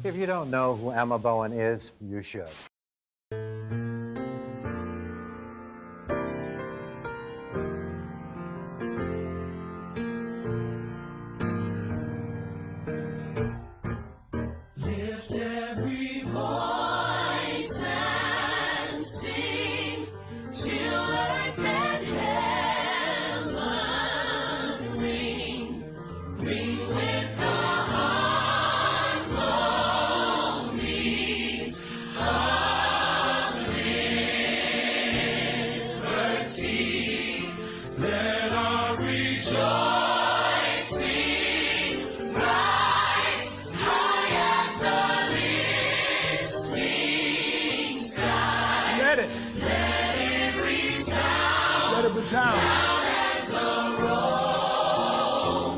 If you don't know who Emma Bowen is, you should. Lift every voice and sing till earth and heaven ring. Ring with the harmonies of liberty. Let our rejoicing rise high as the listening sky. Let it resound Let it resound. as the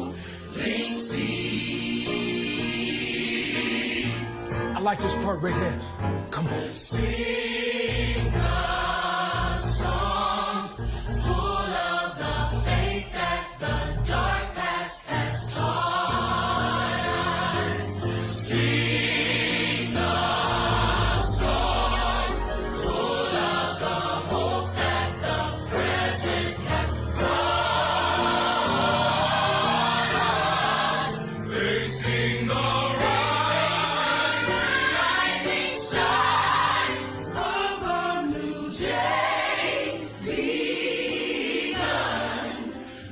rolling sea. I like this part right here. Come on. Sing a song full of the faith that the dark past has taught us. Sing a song full of the hope that the present has brought us. Facing the rising sun of a new day begun.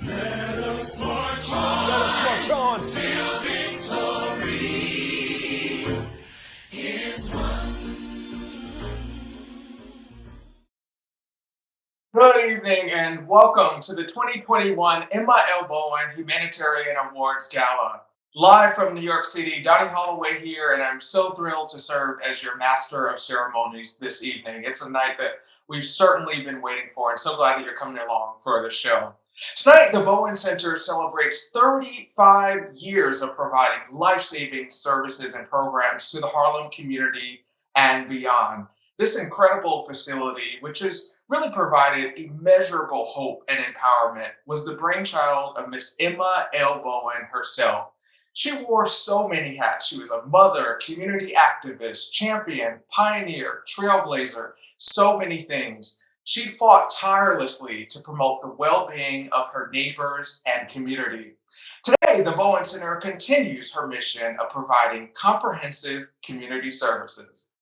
Let us march on Let us march on. till victory is won. Good evening and welcome to the 2021 Emma L. Bowen Humanitarian Awards Gala. Live from New York City, Donnie Holloway here, and I'm so thrilled to serve as your Master of Ceremonies this evening. It's a night that we've certainly been waiting for, and so glad that you're coming along for the show. Tonight, the Bowen Center celebrates 35 years of providing life-saving services and programs to the Harlem community and beyond. This incredible facility, which has really provided immeasurable hope and empowerment, was the brainchild of Miss Emma L. Bowen herself. She wore so many hats. She was a mother, community activist, champion, pioneer, trailblazer, so many things. She fought tirelessly to promote the well-being of her neighbors and community. Today, the Bowen Center continues her mission of providing comprehensive community services.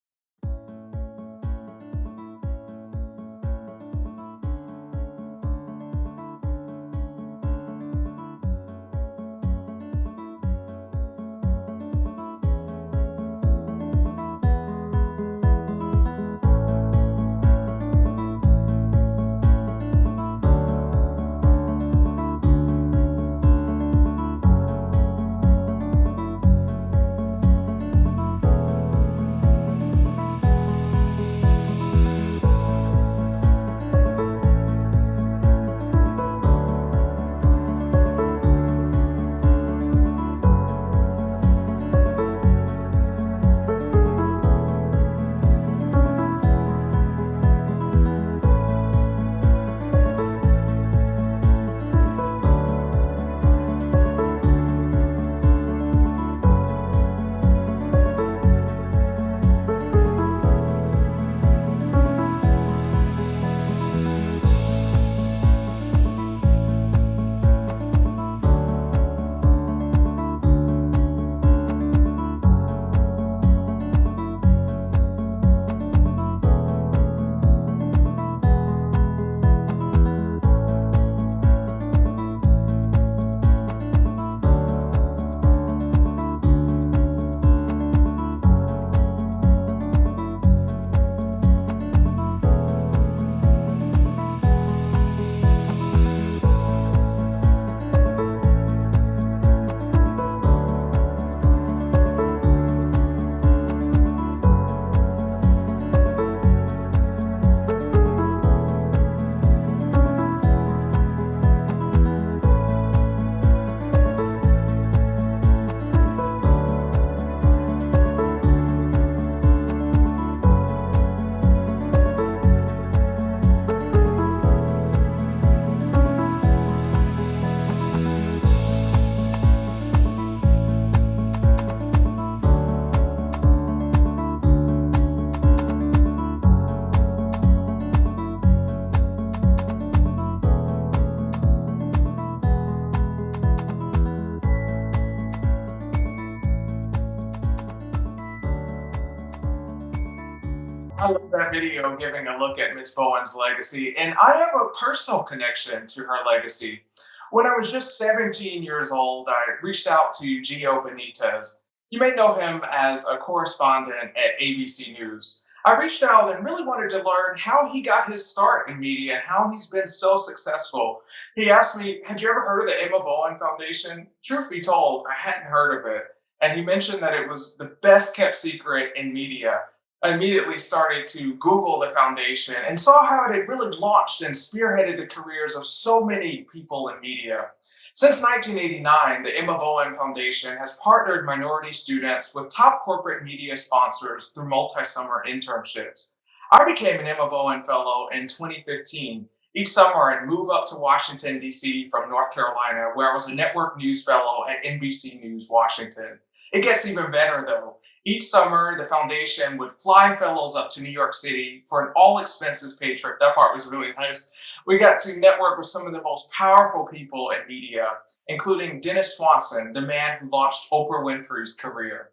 I love that video giving a look at Miss Bowen's legacy, and I have a personal connection to her legacy. When I was just 17 years old, I reached out to Gio Benitez. You may know him as a correspondent at ABC News. I reached out and really wanted to learn how he got his start in media and how he's been so successful. He asked me, had you ever heard of the Emma Bowen Foundation? Truth be told, I hadn't heard of it. And he mentioned that it was the best kept secret in media. I immediately started to Google the foundation and saw how it had really launched and spearheaded the careers of so many people in media. Since 1989, the Emma Bowen Foundation has partnered minority students with top corporate media sponsors through multi-summer internships. I became an Emma Bowen Fellow in 2015. Each summer, I'd move up to Washington, D.C. from North Carolina, where I was a network news fellow at NBC News Washington. It gets even better, though. Each summer, the foundation would fly fellows up to New York City for an all-expenses paid trip. That part was really nice. We got to network with some of the most powerful people in media, including Dennis Swanson, the man who launched Oprah Winfrey's career.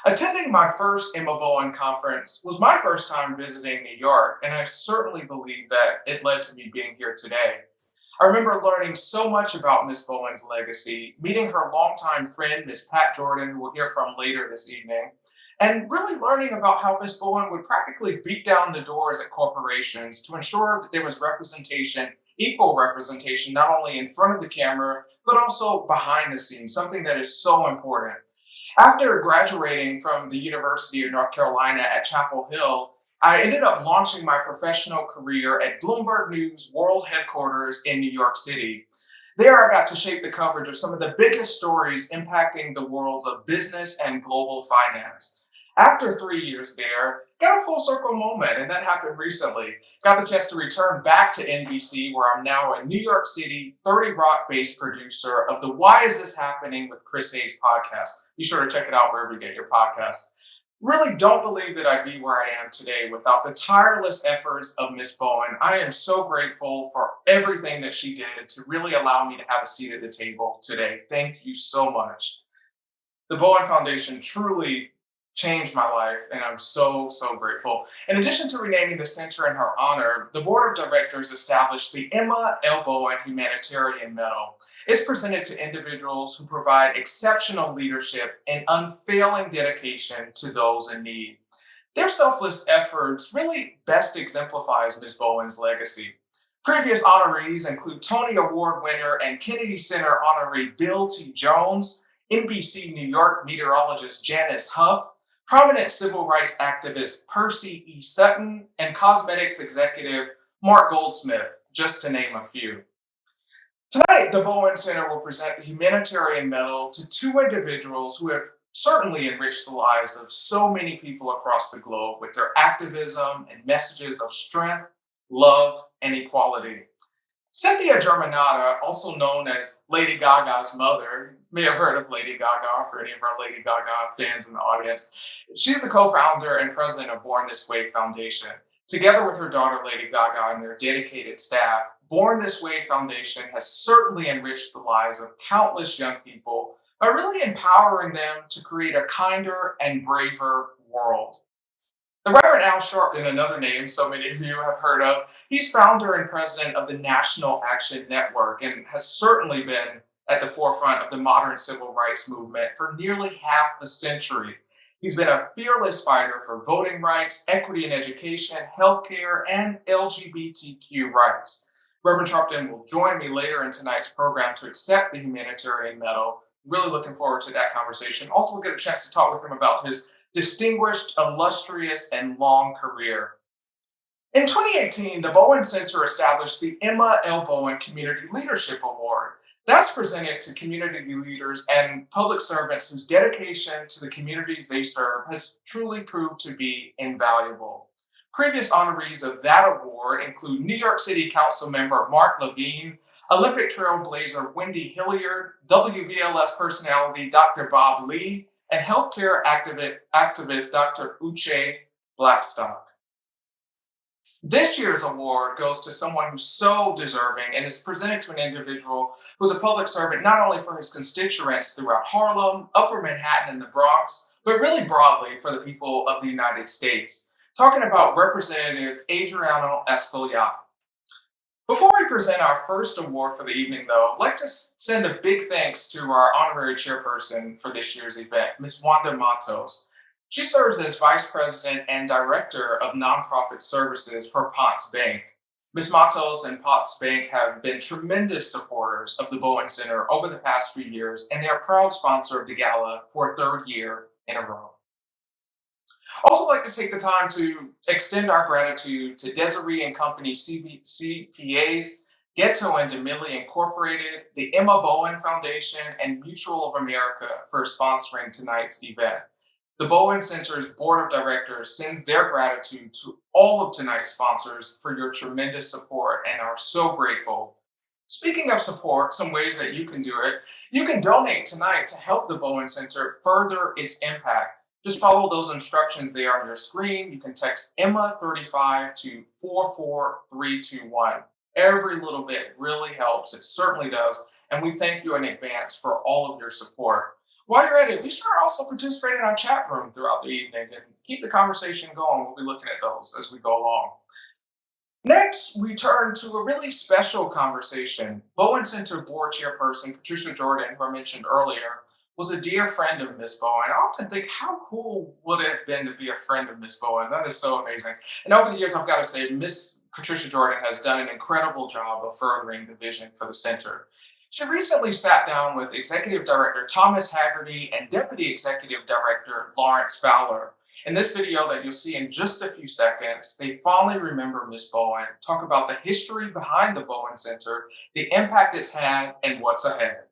Attending my first Emma Bowen conference was my first time visiting New York, and I certainly believe that it led to me being here today. I remember learning so much about Miss Bowen's legacy, meeting her longtime friend, Miss Pat Jordan, who we'll hear from later this evening, and really learning about how Miss Bowen would practically beat down the doors at corporations to ensure that there was representation, equal representation, not only in front of the camera, but also behind the scenes, something that is so important. After graduating from the University of North Carolina at Chapel Hill, I ended up launching my professional career at Bloomberg News World Headquarters in New York City. There, I got to shape the coverage of some of the biggest stories impacting the worlds of business and global finance. After 3 years there, got a full circle moment, and that happened recently. Got the chance to return back to NBC, where I'm now a New York City, 30 Rock-based producer of the Why Is This Happening with Chris Hayes podcast. Be sure to check it out wherever you get your podcast. Really don't believe that I'd be where I am today without the tireless efforts of Miss Bowen. I am so grateful for everything that she did to really allow me to have a seat at the table today. Thank you so much. The Bowen Foundation truly changed my life, and I'm so grateful. In addition to renaming the center in her honor, the board of directors established the Emma L. Bowen Humanitarian Medal. It's presented to individuals who provide exceptional leadership and unfailing dedication to those in need. Their selfless efforts really best exemplifies Ms. Bowen's legacy. Previous honorees include Tony Award winner and Kennedy Center honoree Bill T. Jones, NBC New York meteorologist Janice Huff, prominent civil rights activist Percy E. Sutton, and cosmetics executive Mark Goldsmith, just to name a few. Tonight, the Bowen Center will present the Humanitarian Medal to two individuals who have certainly enriched the lives of so many people across the globe with their activism and messages of strength, love, and equality. Cynthia Germanotta, also known as Lady Gaga's mother, you may have heard of Lady Gaga for any of our Lady Gaga fans in the audience. She's the co-founder and president of Born This Way Foundation. Together with her daughter, Lady Gaga, and their dedicated staff, Born This Way Foundation has certainly enriched the lives of countless young people by really empowering them to create a kinder and braver world. The Reverend Al Sharpton, another name so many of you have heard of, he's founder and president of the National Action Network and has certainly been at the forefront of the modern civil rights movement for nearly half a century. He's been a fearless fighter for voting rights, equity in education, healthcare, and LGBTQ rights. Reverend Sharpton will join me later in tonight's program to accept the Humanitarian Medal. Really looking forward to that conversation. Also, we'll get a chance to talk with him about his distinguished, illustrious, and long career. In 2018, the Bowen Center established the Emma L. Bowen Community Leadership Award. That's presented to community leaders and public servants whose dedication to the communities they serve has truly proved to be invaluable. Previous honorees of that award include New York City Council member Mark Levine, Olympic trailblazer Wendy Hilliard, WBLS personality Dr. Bob Lee, and healthcare activist Dr. Uche Blackstock. This year's award goes to someone who's so deserving and is presented to an individual who's a public servant not only for his constituents throughout Harlem, Upper Manhattan, and the Bronx, but really broadly for the people of the United States. talking about Representative Adriano Espaillat. Before we present our first award for the evening, though, I'd like to send a big thanks to our honorary chairperson for this year's event, Ms. Wanda Matos. She serves as Vice President and Director of Nonprofit Services for Potts Bank. Ms. Matos and Potts Bank have been tremendous supporters of the Bowen Center over the past few years, and they are a proud sponsor of the gala for a third year in a row. Also like to take the time to extend our gratitude to Desiree and Company CPAs, Ghetto and DeMillie Incorporated, the Emma Bowen Foundation, and Mutual of America for sponsoring tonight's event. The Bowen Center's Board of Directors sends their gratitude to all of tonight's sponsors for your tremendous support and are so grateful. Speaking of support, some ways that you can do it. You can donate tonight to help the Bowen Center further its impact. Just follow those instructions there on your screen. You can text Emma35 to 44321. Every little bit really helps. It certainly does. And we thank you in advance for all of your support. While you're at it, be sure to also participate in our chat room throughout the evening and keep the conversation going. We'll be looking at those as we go along. Next, we turn to a really special conversation. Bowen Center Board Chairperson Patricia Jordan, who I mentioned earlier, was a dear friend of Miss Bowen. I often think, how cool would it have been to be a friend of Miss Bowen? That is so amazing. And over the years, I've got to say, Miss Patricia Jordan has done an incredible job of furthering the vision for the center. She recently sat down with Executive Director Thomas Haggerty and Deputy Executive Director Lawrence Fowler. In this video that you'll see in just a few seconds, they fondly remember Miss Bowen, talk about the history behind the Bowen Center, the impact it's had, and what's ahead.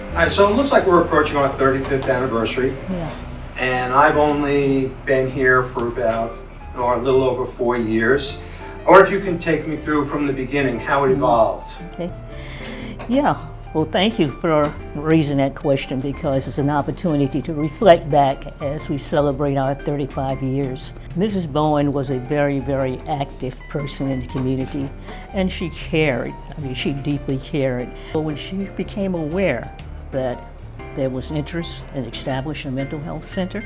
All right, so it looks like we're approaching our 35th anniversary. Yeah. And I've only been here for about, or a little over 4 years. Or if you can take me through from the beginning, how it evolved. Okay. Yeah. Well, thank you for raising that question because it's an opportunity to reflect back as we celebrate our 35 years. Mrs. Bowen was a very, very active person in the community, and she cared. I mean, she deeply cared. But when she became aware that there was interest in establishing a mental health center,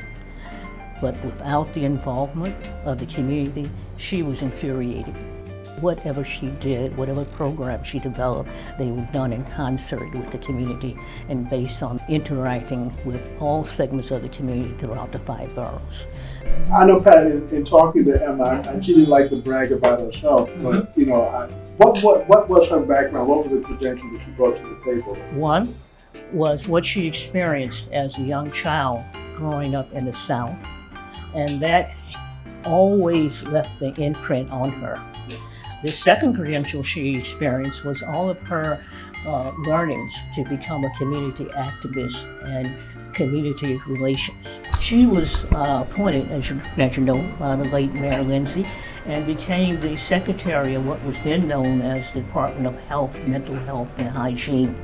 but without the involvement of the community, she was infuriated. Whatever she did, whatever program she developed, they were done in concert with the community and based on interacting with all segments of the community throughout the 5 boroughs. I know, Pat, in talking to Emma, and she didn't like to brag about herself, but you know, what was her background? What were the credentials that she brought to the table? One was what she experienced as a young child growing up in the South, and that always left the imprint on her. The second credential she experienced was all of her learnings to become a community activist and community relations. She was appointed, as you know, by the late Mayor Lindsay, and became the secretary of what was then known as the Department of Health, Mental Health, and Hygiene.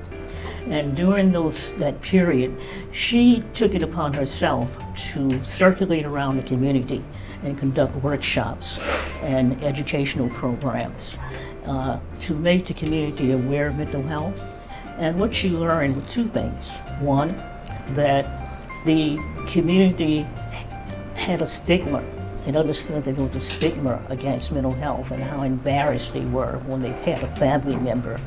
And during that period, she took it upon herself to circulate around the community and conduct workshops and educational programs to make the community aware of mental health. And what she learned were 2 things. One, that the community had a stigma and understood that there was a stigma against mental health and how embarrassed they were when they had a family member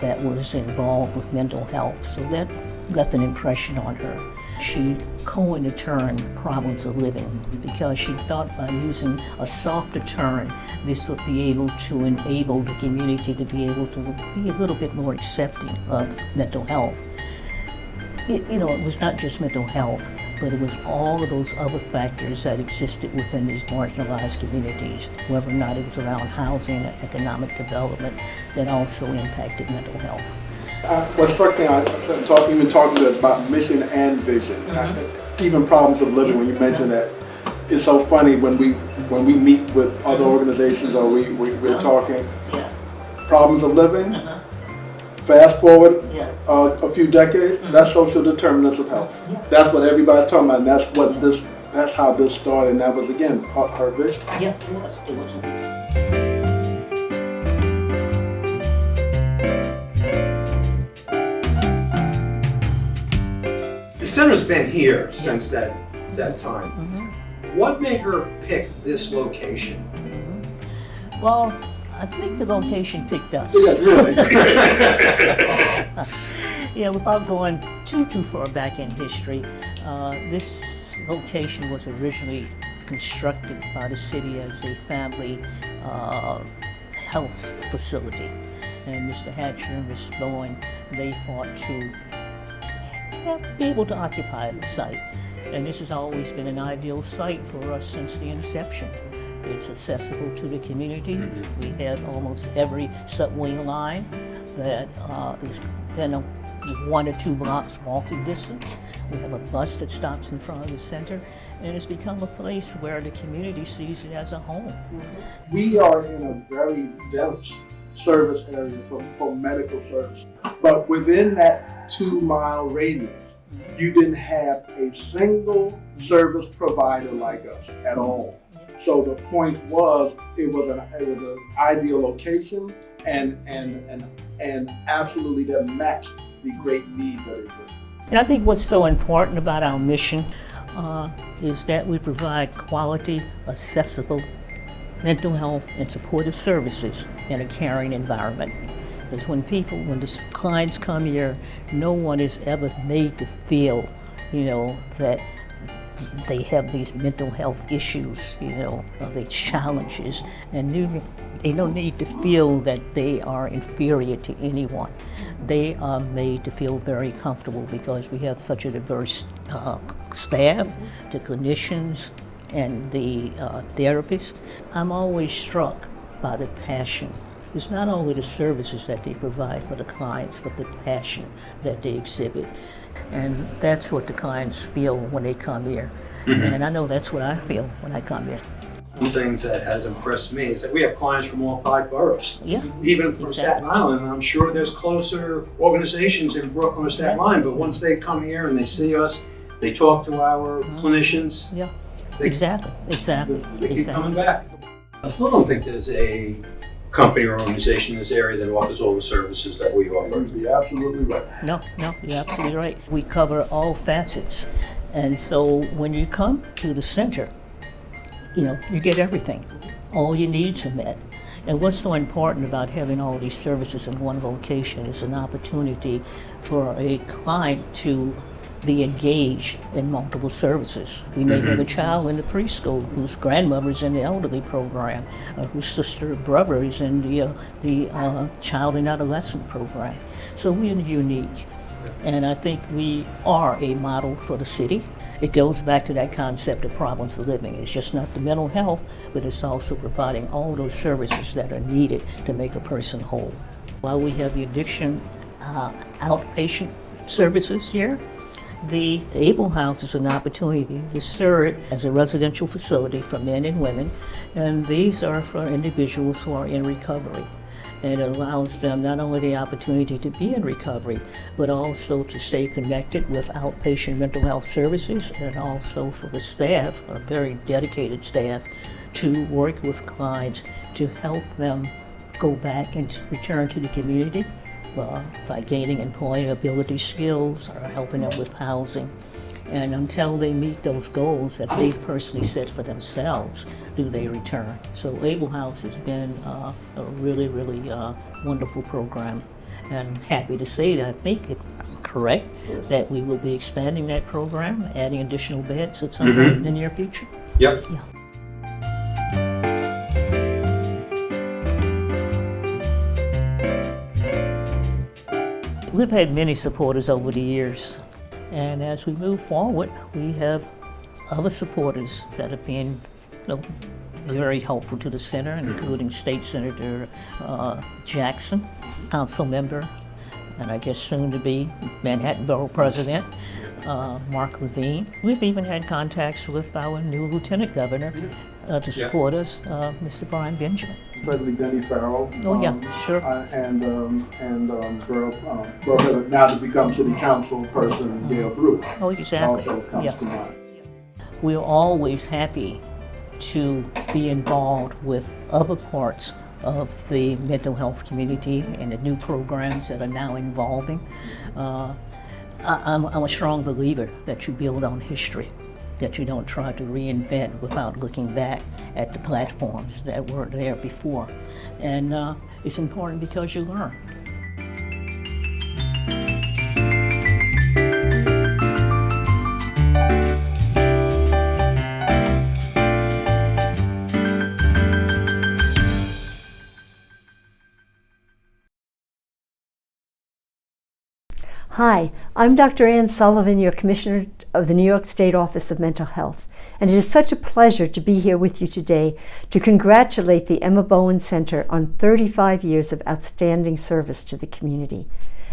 that was involved with mental health. So that left an impression on her. She coined the term problems of living because she thought by using a softer term, this would be able to enable the community to be able to be a little bit more accepting of mental health. It was not just mental health, but it was all of those other factors that existed within these marginalized communities, whether or not it was around housing or economic development, that also impacted mental health. What struck me, even talking to us about mission and vision, even problems of living. When you mentioned that, it's so funny when we meet with other organizations or we're talking problems of living. Fast forward a few decades, that's social determinants of health. That's what everybody's talking about, and that's how this started, and that was again her vision. Yeah, it was. center's been here since that time. What made her pick this location? Well, I think the location picked us. Yes, really. Yeah, without going too far back in history, this location was originally constructed by the city as a family health facility. And Mr. Hatcher and Ms. Bowen, they fought to be able to occupy the site. And this has always been an ideal site for us since the inception. It's accessible to the community. We have almost every subway line that is within a 1 or 2 blocks walking distance. We have a bus that stops in front of the center, and it's become a place where the community sees it as a home. We are in a very dense service area for medical service. But within that 2-mile radius, you didn't have a single service provider like us at all. So the point was, it was an ideal location and absolutely that matched the great need that existed. And I think what's so important about our mission is that we provide quality, accessible mental health and supportive services in a caring environment. Because when the clients come here, no one is ever made to feel, that they have these mental health issues, or these challenges, and they don't need to feel that they are inferior to anyone. They are made to feel very comfortable because we have such a diverse staff, the clinicians, and the therapists. I'm always struck by the passion. It's not only the services that they provide for the clients, but the passion that they exhibit. And that's what the clients feel when they come here. And I know that's what I feel when I come here. One of the things that has impressed me is that we have clients from all 5 boroughs, Yeah, even from exactly. Staten Island. And I'm sure there's closer organizations in Brooklyn or Staten Island, but once they come here and they see us, they talk to our clinicians, Yeah, They- exactly. they keep coming back. I still don't think there's a company or organization in this area that offers all the services that we offer. You're absolutely right. No, you're absolutely right. We cover all facets. And so when you come to the center, you get everything. All your needs are met. And what's so important about having all these services in one location is an opportunity for a client to be engaged in multiple services. We may have a child in the preschool whose grandmother is in the elderly program, or whose sister or brother is in the child and adolescent program. So we're unique. And I think we are a model for the city. It goes back to that concept of problems of living. It's just not the mental health, but it's also providing all those services that are needed to make a person whole. While we have the addiction outpatient services here, the Able House is an opportunity to serve as a residential facility for men and women, and these are for individuals who are in recovery. And it allows them not only the opportunity to be in recovery, but also to stay connected with outpatient mental health services, and also for the staff, a very dedicated staff, to work with clients to help them go back and return to the community by gaining employability skills or helping them with housing. And until they meet those goals that they personally set for themselves, do they return. So Able House has been a really, really wonderful program. And I'm happy to say that I think, if I'm correct, that we will be expanding that program, adding additional beds at some point in the near future. Yep. Yeah. We've had many supporters over the years, and as we move forward, we have other supporters that have been very helpful to the center, including State Senator Jackson, council member, and I guess soon to be Manhattan Borough President, Mark Levine. We've even had contacts with our new Lieutenant Governor to support us, Mr. Brian Benjamin. Certainly Denny Farrell. Oh, yeah, sure. And Borough President, now to become City Council person, Gail Brew. Oh, exactly. Also comes to mind. We're always happy to be involved with other parts of the mental health community and the new programs that are now evolving. I'm a strong believer that you build on history, that you don't try to reinvent without looking back at the platforms that were there before. And it's important because you learn. Hi, I'm Dr. Ann Sullivan, your Commissioner of the New York State Office of Mental Health, and it is such a pleasure to be here with you today to congratulate the Emma Bowen Center on 35 years of outstanding service to the community,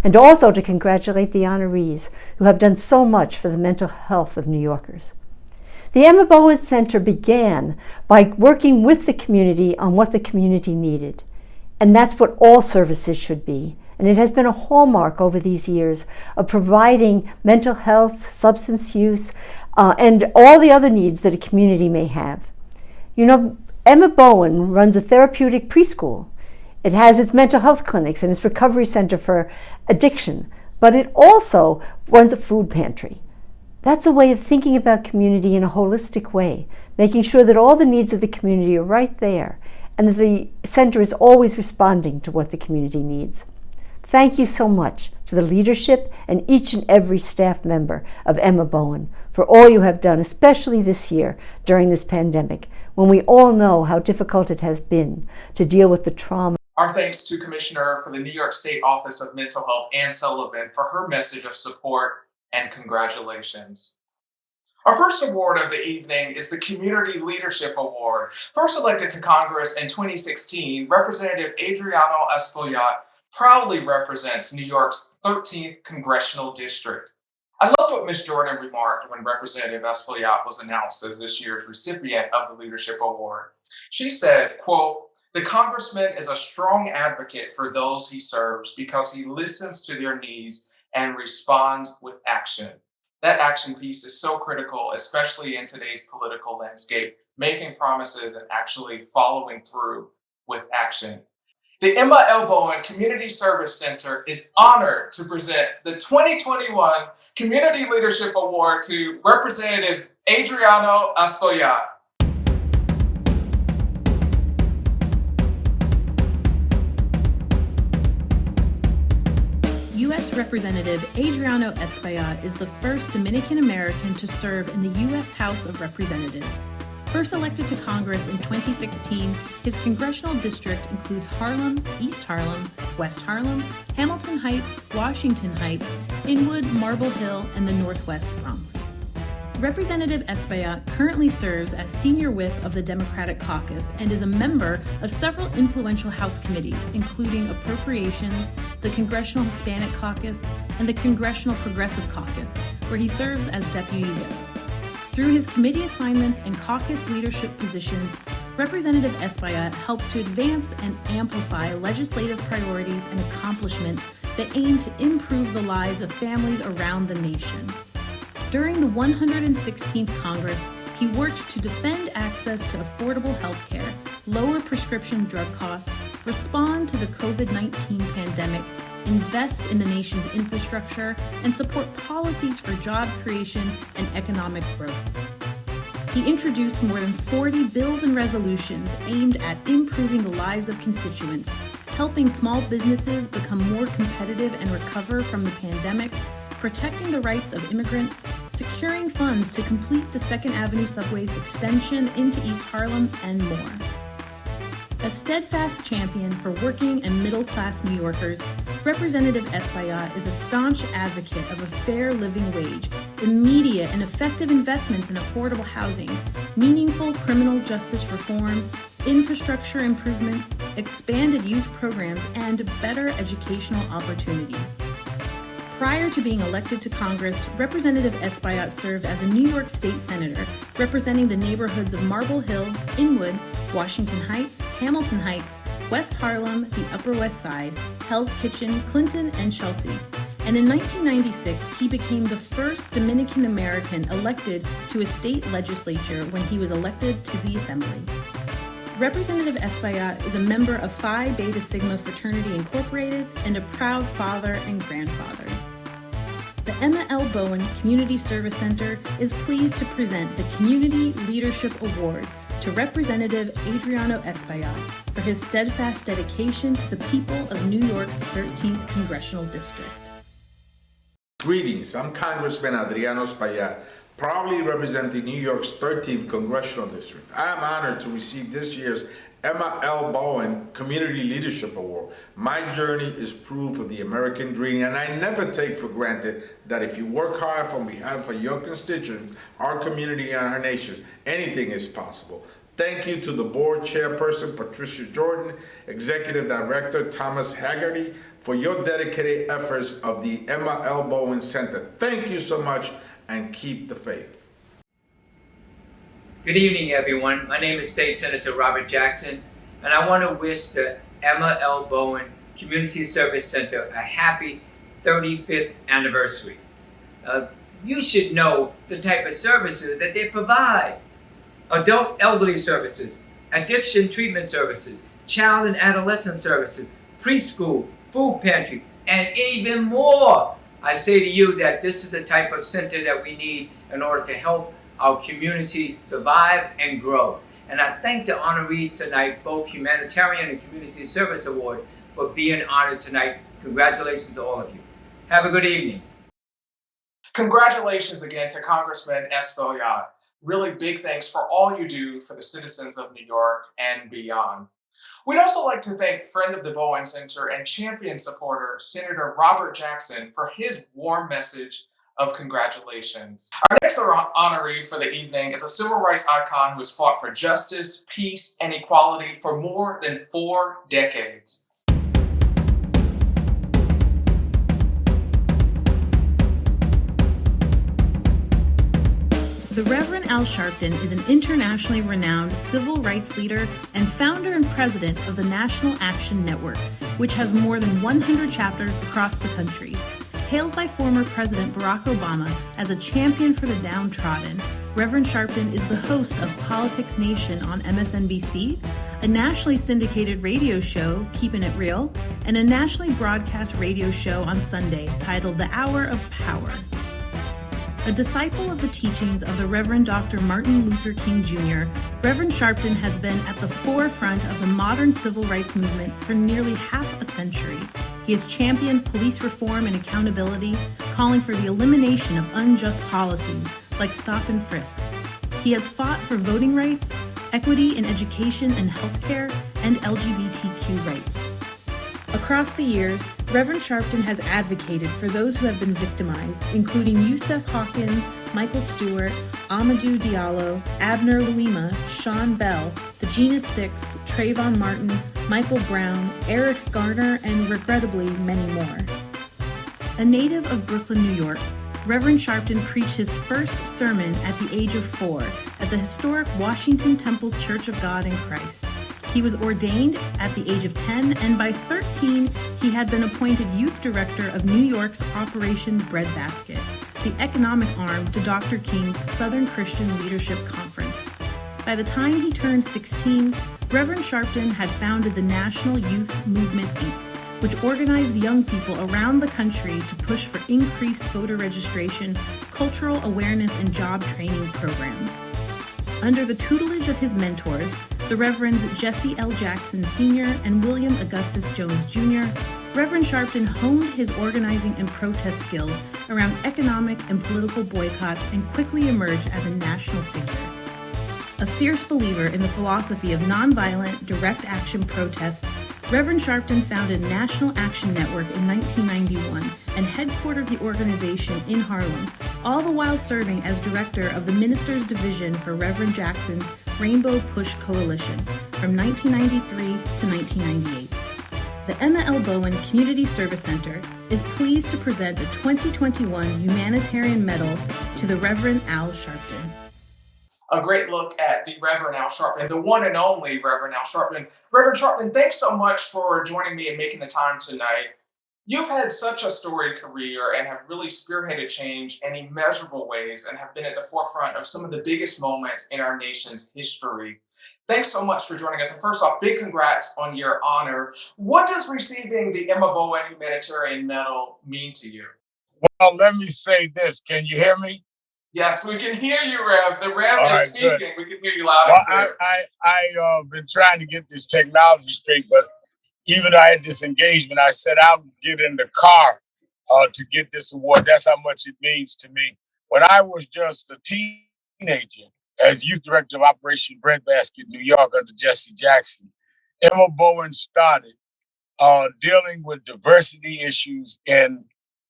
and also to congratulate the honorees who have done so much for the mental health of New Yorkers. The Emma Bowen Center began by working with the community on what the community needed, and that's what all services should be. And it has been a hallmark over these years of providing mental health, substance use, and all the other needs that a community may have. You know, Emma Bowen runs a therapeutic preschool. It has its mental health clinics and its recovery center for addiction, but it also runs a food pantry. That's a way of thinking about community in a holistic way, making sure that all the needs of the community are right there, and that the center is always responding to what the community needs. Thank you so much to the leadership and each and every staff member of Emma Bowen for all you have done, especially this year during this pandemic, when we all know how difficult it has been to deal with the trauma. Our thanks to Commissioner for the New York State Office of Mental Health, Ann Sullivan, for her message of support and congratulations. Our first award of the evening is the Community Leadership Award. First elected to Congress in 2016, Representative Adriano Espaillat proudly represents New York's 13th Congressional District. I loved what Ms. Jordan remarked when Representative Espaillat was announced as this year's recipient of the Leadership Award. She said, quote, "The congressman is a strong advocate for those he serves because he listens to their needs and responds with action." That action piece is so critical, especially in today's political landscape, making promises and actually following through with action. The Emma L. Bowen Community Service Center is honored to present the 2021 Community Leadership Award to Representative Adriano Espaillat. US Representative Adriano Espaillat is the first Dominican American to serve in the US House of Representatives. First elected to Congress in 2016, his congressional district includes Harlem, East Harlem, West Harlem, Hamilton Heights, Washington Heights, Inwood, Marble Hill, and the Northwest Bronx. Representative Espaillat currently serves as Senior Whip of the Democratic Caucus and is a member of several influential House committees, including Appropriations, the Congressional Hispanic Caucus, and the Congressional Progressive Caucus, where he serves as Deputy Whip. Through his committee assignments and caucus leadership positions, Representative Espaillat helps to advance and amplify legislative priorities and accomplishments that aim to improve the lives of families around the nation. During the 116th Congress, he worked to defend access to affordable health care, lower prescription drug costs, respond to the COVID-19 pandemic, invest in the nation's infrastructure, and support policies for job creation and economic growth. He introduced more than 40 bills and resolutions aimed at improving the lives of constituents, helping small businesses become more competitive and recover from the pandemic, protecting the rights of immigrants, securing funds to complete the 2nd Avenue subway's extension into East Harlem, and more. A steadfast champion for working and middle-class New Yorkers, Representative Espaillat is a staunch advocate of a fair living wage, immediate and effective investments in affordable housing, meaningful criminal justice reform, infrastructure improvements, expanded youth programs, and better educational opportunities. Prior to being elected to Congress, Representative Espaillat served as a New York State Senator, representing the neighborhoods of Marble Hill, Inwood, Washington Heights, Hamilton Heights, West Harlem, the Upper West Side, Hell's Kitchen, Clinton, and Chelsea. And in 1996, he became the first Dominican American elected to a state legislature when he was elected to the Assembly. Representative Espaillat is a member of Phi Beta Sigma Fraternity Incorporated and a proud father and grandfather. the Emma L. Bowen Community Service Center is pleased to present the Community Leadership Award to Representative Adriano Espaillat for his steadfast dedication to the people of New York's 13th Congressional District. Greetings, I'm Congressman Adriano Espaillat, proudly representing New York's 13th Congressional District. I am honored to receive this year's Emma L. Bowen Community Leadership Award. My journey is proof of the American dream, and I never take for granted that if you work hard on behalf of your constituents, our community, and our nation, anything is possible. Thank you to the board chairperson, Patricia Jordan, executive director, Thomas Haggerty, for your dedicated efforts of the Emma L. Bowen Center. Thank you so much, and keep the faith. Good evening, everyone. My name is State Senator Robert Jackson, and I want to wish the Emma L. Bowen Community Service Center a happy 35th anniversary. You should know the type of services that they provide. Adult elderly services, addiction treatment services, child and adolescent services, preschool, food pantry, and even more. I say to you that this is the type of center that we need in order to help our community survive and grow. And I thank the honorees tonight, both Humanitarian and Community Service Award, for being honored tonight. Congratulations to all of you. Have a good evening. Congratulations again to Congressman Espaillat. Really big thanks for all you do for the citizens of New York and beyond. We'd also like to thank friend of the Bowen Center and champion supporter, Senator Robert Jackson, for his warm message of congratulations. Our next honoree for the evening is a civil rights icon who has fought for justice, peace, and equality for more than 4 decades. The Reverend Al Sharpton is an internationally renowned civil rights leader and founder and president of the National Action Network, which has more than 100 chapters across the country. Hailed by former President Barack Obama as a champion for the downtrodden, Reverend Sharpton is the host of Politics Nation on MSNBC, a nationally syndicated radio show, Keeping It Real, and a nationally broadcast radio show on Sunday titled The Hour of Power. A disciple of the teachings of the Reverend Dr. Martin Luther King Jr., Reverend Sharpton has been at the forefront of the modern civil rights movement for nearly half a century. He has championed police reform and accountability, calling for the elimination of unjust policies like stop and frisk. He has fought for voting rights, equity in education and healthcare, and LGBTQ rights. Across the years, Reverend Sharpton has advocated for those who have been victimized, including Yusuf Hawkins, Michael Stewart, Amadou Diallo, Abner Louima, Sean Bell, the Gina Six, Trayvon Martin, Michael Brown, Eric Garner, and regrettably many more. A native of Brooklyn, New York, Reverend Sharpton preached his first sermon at the age of 4 at the historic Washington Temple Church of God in Christ. He was ordained at the age of 10, and by 13, he had been appointed youth director of New York's Operation Breadbasket, the economic arm to Dr. King's Southern Christian Leadership Conference. By the time he turned 16, Reverend Sharpton had founded the National Youth Movement, Inc., which organized young people around the country to push for increased voter registration, cultural awareness, and job training programs. Under the tutelage of his mentors, the Reverends Jesse L. Jackson Sr. and William Augustus Jones Jr., Reverend Sharpton honed his organizing and protest skills around economic and political boycotts and quickly emerged as a national figure. A fierce believer in the philosophy of nonviolent, direct action protest, Reverend Sharpton founded National Action Network in 1991 and headquartered the organization in Harlem, all the while serving as director of the Ministers Division for Reverend Jackson's Rainbow Push Coalition from 1993 to 1998. The Emma L. Bowen Community Service Center is pleased to present a 2021 Humanitarian Medal to the Reverend Al Sharpton. A great look at the Reverend Al Sharpton, the one and only Reverend Al Sharpton. Reverend Sharpton, thanks so much for joining me and making the time tonight. You've had such a storied career and have really spearheaded change in immeasurable ways and have been at the forefront of some of the biggest moments in our nation's history. Thanks so much for joining us. And first off, big congrats on your honor. What does receiving the Emma Bowen Humanitarian Medal mean to you? Well, let me say this. Can you hear me? Yes, we can hear you, Rev. The Rev All is right, speaking. good. We can hear you loud Well, and clear. I been trying to get this technology straight, but even though I had this engagement, I said I'll get in the car to get this award. That's how much it means to me. When I was just a teenager, as youth director of Operation Breadbasket, New York, under Jesse Jackson, Emma Bowen started dealing with diversity issues in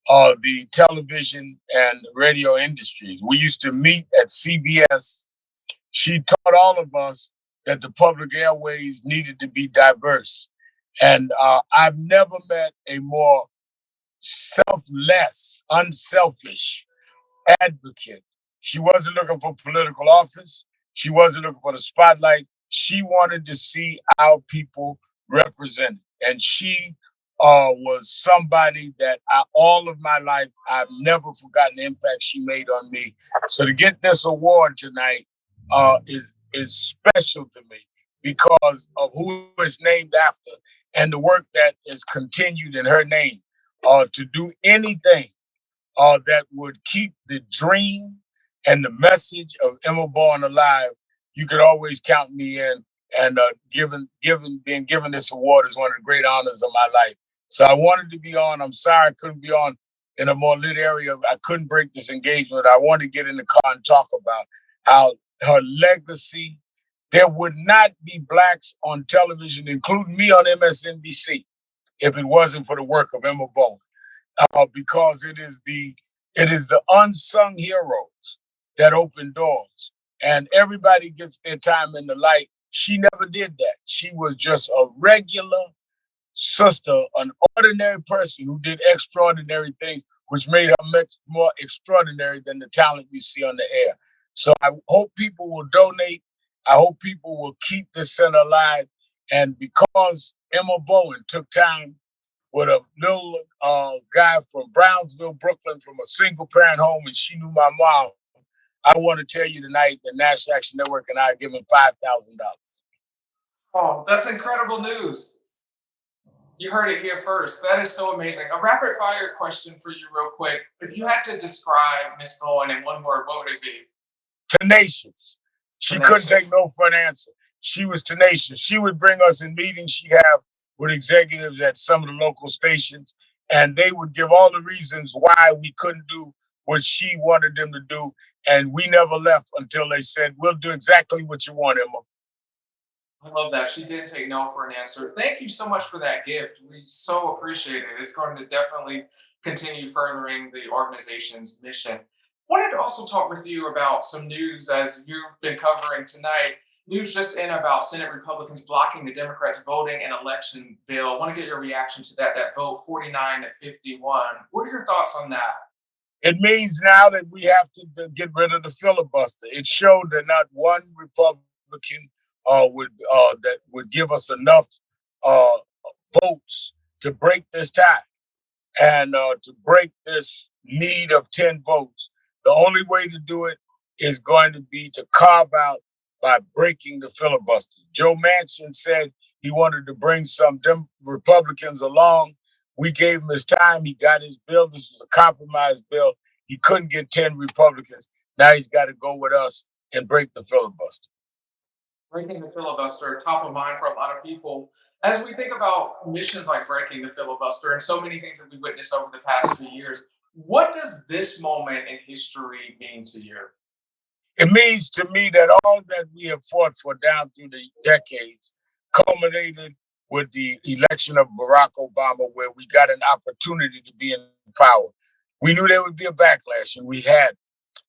the television and radio industries. We used to meet at CBS. She taught all of us that the public airways needed to be diverse. And I've never met a more selfless, unselfish advocate. She wasn't looking for political office. She wasn't looking for the spotlight. She wanted to see our people represented. And she was somebody that all of my life, I've never forgotten the impact she made on me. So to get this award tonight is special to me because of who it's named after and the work that is continued in her name. To do anything that would keep the dream and the message of Emma Bowen alive, you could always count me in. And being given this award is one of the great honors of my life. So I wanted to be on. I'm sorry I couldn't be on in a more lit area. I couldn't break this engagement. I wanted to get in the car and talk about how her legacy. There would not be blacks on television, including me on MSNBC, if it wasn't for the work of Emma Bowen. Because it is the unsung heroes that open doors, and everybody gets their time in the light. She never did that. She was just a regular sister, an ordinary person who did extraordinary things, which made her much more extraordinary than the talent you see on the air. So I hope people will donate. I hope people will keep this center alive. And because Emma Bowen took time with a little guy from Brownsville, Brooklyn, from a single parent home, and she knew my mom, I want to tell you tonight that National Action Network and I are giving $5,000. Oh, that's incredible news. You heard it here first. That is so amazing. A rapid fire question for you real quick. If you had to describe Miss Bowen in one word, what would it be? Tenacious. She couldn't take no for an answer. She was tenacious. She would bring us in meetings she'd have with executives at some of the local stations, and they would give all the reasons why we couldn't do what she wanted them to do. And we never left until they said, we'll do exactly what you want, Emma. I love that. She didn't take no for an answer. Thank you so much for that gift. We so appreciate it. It's going to definitely continue furthering the organization's mission. Wanted to also talk with you about some news as you've been covering tonight. News just in about Senate Republicans blocking the Democrats' voting and election bill. I want to get your reaction to that vote, 49-51. What are your thoughts on that? It means now that we have to get rid of the filibuster. It showed that not one Republican would give us enough votes to break this tie and to break this need of 10 votes. The only way to do it is going to be to carve out by breaking the filibuster. Joe Manchin said he wanted to bring some Republicans along. We gave him his time. He got his bill. This was a compromise bill. He couldn't get 10 Republicans. Now he's got to go with us and break the filibuster. Breaking the filibuster, top of mind for a lot of people. As we think about missions like breaking the filibuster and so many things that we witnessed over the past few years, what does this moment in history mean to you? It means to me that all that we have fought for down through the decades culminated with the election of Barack Obama, where we got an opportunity to be in power. We knew there would be a backlash, and we had.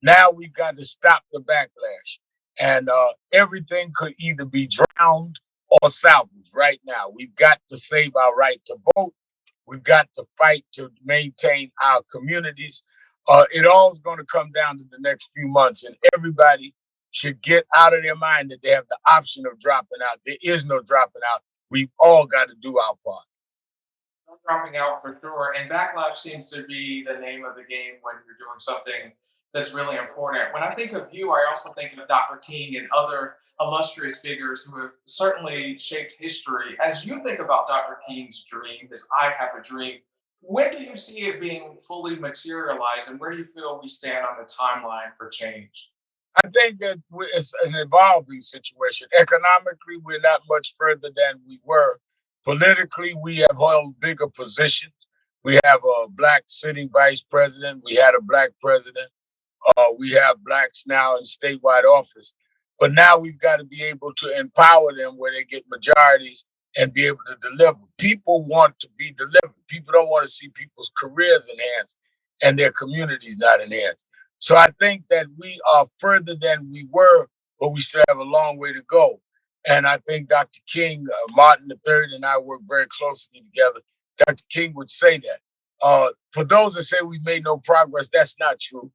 Now we've got to stop the backlash. And everything could either be drowned or salvaged right now. We've got to save our right to vote. We've got to fight to maintain our communities. It all is going to come down to the next few months, and everybody should get out of their mind that they have the option of dropping out. There is no dropping out. We've all got to do our part. No dropping out for sure. And backlash seems to be the name of the game when you're doing something that's really important. When I think of you, I also think of Dr. King and other illustrious figures who have certainly shaped history. As you think about Dr. King's dream, this I have a dream, When do you see it being fully materialized, and where do you feel we stand on the timeline for change? I think that it's an evolving situation. Economically, we're not much further than we were. Politically, we have held bigger positions. We have a black sitting vice president. We had a black president. We have blacks now in statewide office. But now we've got to be able to empower them where they get majorities and be able to deliver. People want to be delivered. People don't want to see people's careers enhanced and their communities not enhanced. So I think that we are further than we were, but we still have a long way to go. And I think Dr. King, Martin III, and I work very closely together. Dr. King would say that. For those that say we've made no progress, that's not true.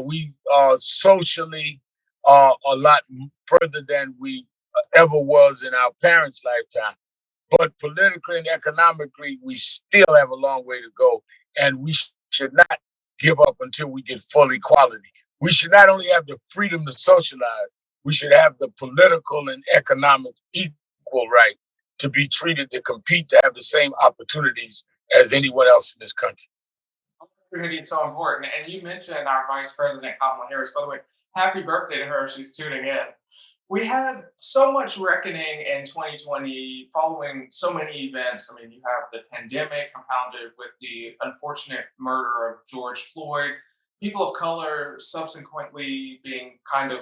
We socially are a lot further than we ever was in our parents' lifetime. But politically and economically, we still have a long way to go. And we should not give up until we get full equality. We should not only have the freedom to socialize, we should have the political and economic equal right to be treated, to compete, to have the same opportunities as anyone else in this country. Opportunity is so important. And you mentioned our Vice President, Kamala Harris. By the way, happy birthday to her if she's tuning in. We had so much reckoning in 2020 following so many events. I mean, you have the pandemic compounded with the unfortunate murder of George Floyd, people of color subsequently being kind of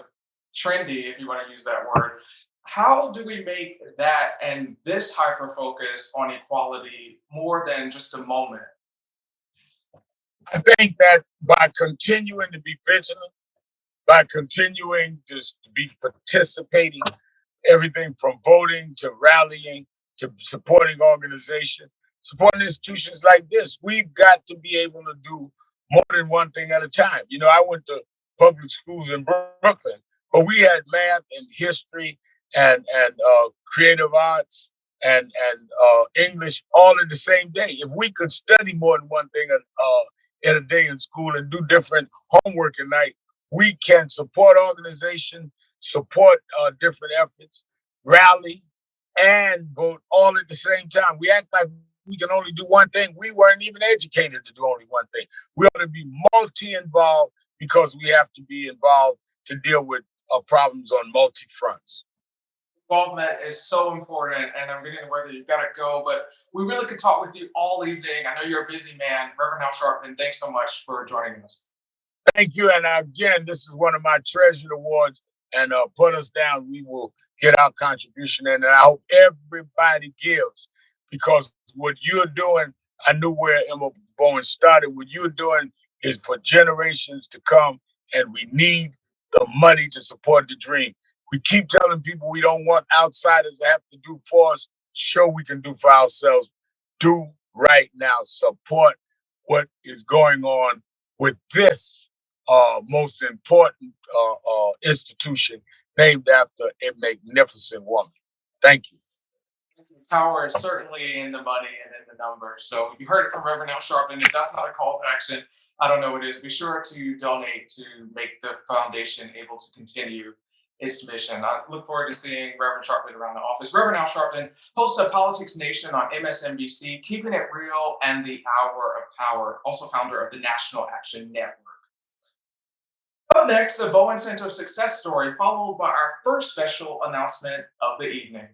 trendy, if you want to use that word. How do we make that and this hyper focus on equality more than just a moment? I think that by continuing to be vigilant, by continuing to be participating, everything from voting to rallying to supporting organizations, supporting institutions like this, we've got to be able to do more than one thing at a time. You know, I went to public schools in Brooklyn, but we had math and history and creative arts and English all in the same day. If we could study more than one thing in a day in school and do different homework at night, we can support organizations, support different efforts, rally, and vote all at the same time. We act like we can only do one thing. We weren't even educated to do only one thing. We ought to be multi-involved because we have to be involved to deal with problems on multi-fronts. Involvement is so important, and I'm getting where you've got to go, but we really could talk with you all evening. I know you're a busy man. Reverend Al Sharpton, thanks so much for joining us. Thank you. And again, this is one of my treasured awards. And put us down, we will get our contribution in. And I hope everybody gives, because what you're doing, I knew where Emma Bowen started. What you're doing is for generations to come, and we need the money to support the dream. We keep telling people we don't want outsiders to have to do for us. Show we can do for ourselves. Do right now. Support what is going on with this most important institution named after a magnificent woman. Thank you. Power is certainly in the money and in the numbers. So you heard it from Reverend Al Sharpton. If that's not a call to action, I don't know what it is. Be sure to donate to make the foundation able to continue its mission. I look forward to seeing Reverend Sharpton around the office. Reverend Al Sharpton, host of Politics Nation on MSNBC, Keeping It Real, and The Hour of Power, also founder of the National Action Network. Up next, a Bowen Center success story, followed by our first special announcement of the evening.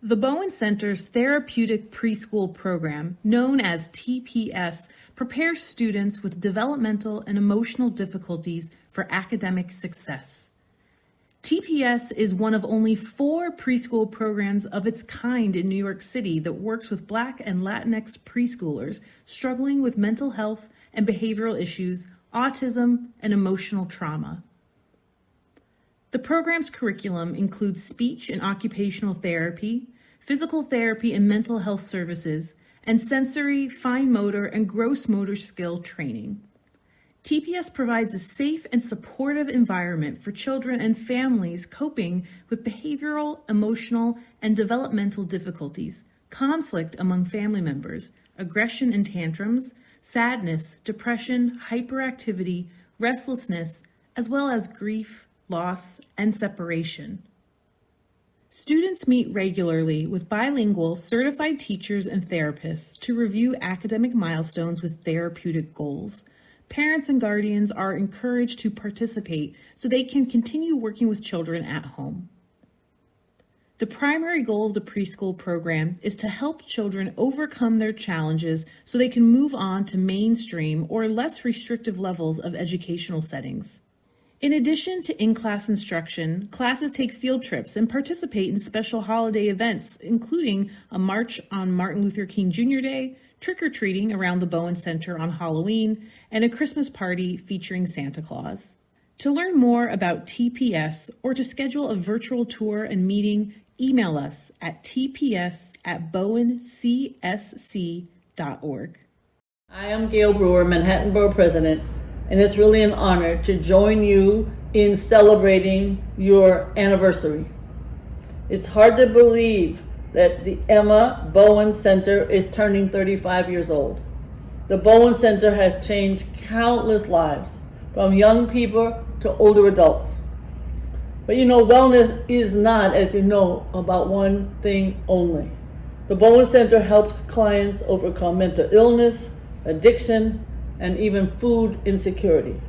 The Bowen Center's therapeutic preschool program, known as TPS, prepares students with developmental and emotional difficulties for academic success. TPS is one of only 4 preschool programs of its kind in New York City that works with Black and Latinx preschoolers struggling with mental health and behavioral issues, autism, and emotional trauma. The program's curriculum includes speech and occupational therapy, physical therapy and mental health services, and sensory, fine motor, and gross motor skill training. TPS provides a safe and supportive environment for children and families coping with behavioral, emotional, and developmental difficulties, conflict among family members, aggression and tantrums, sadness, depression, hyperactivity, restlessness, as well as grief, loss, and separation. Students meet regularly with bilingual certified teachers and therapists to review academic milestones with therapeutic goals. Parents and guardians are encouraged to participate so they can continue working with children at home. The primary goal of the preschool program is to help children overcome their challenges so they can move on to mainstream or less restrictive levels of educational settings. In addition to in-class instruction, classes take field trips and participate in special holiday events, including a march on Martin Luther King Jr. Day, trick-or-treating around the Bowen Center on Halloween, and a Christmas party featuring Santa Claus. To learn more about TPS or to schedule a virtual tour and meeting, email us at tps@bowencsc.org. I am Gail Brewer, Manhattan Borough President, and it's really an honor to join you in celebrating your anniversary. It's hard to believe that the Emma Bowen Center is turning 35 years old. The Bowen Center has changed countless lives, from young people to older adults. But you know, wellness is not, as you know, about one thing only. The Bowen Center helps clients overcome mental illness, addiction, and even food insecurity.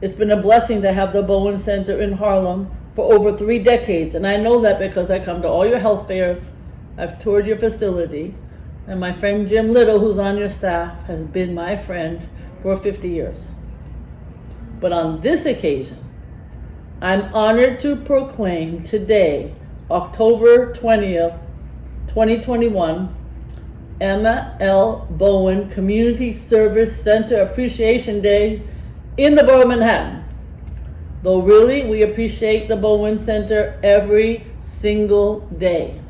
It's been a blessing to have the Bowen Center in Harlem for over 3 decades, and I know that because I come to all your health fairs, I've toured your facility, and my friend Jim Little, who's on your staff, has been my friend for 50 years. But on this occasion, I'm honored to proclaim today, October 20th, 2021, Emma L. Bowen Community Service Center Appreciation Day in the Borough of Manhattan. Though really, we appreciate the Bowen Center every single day.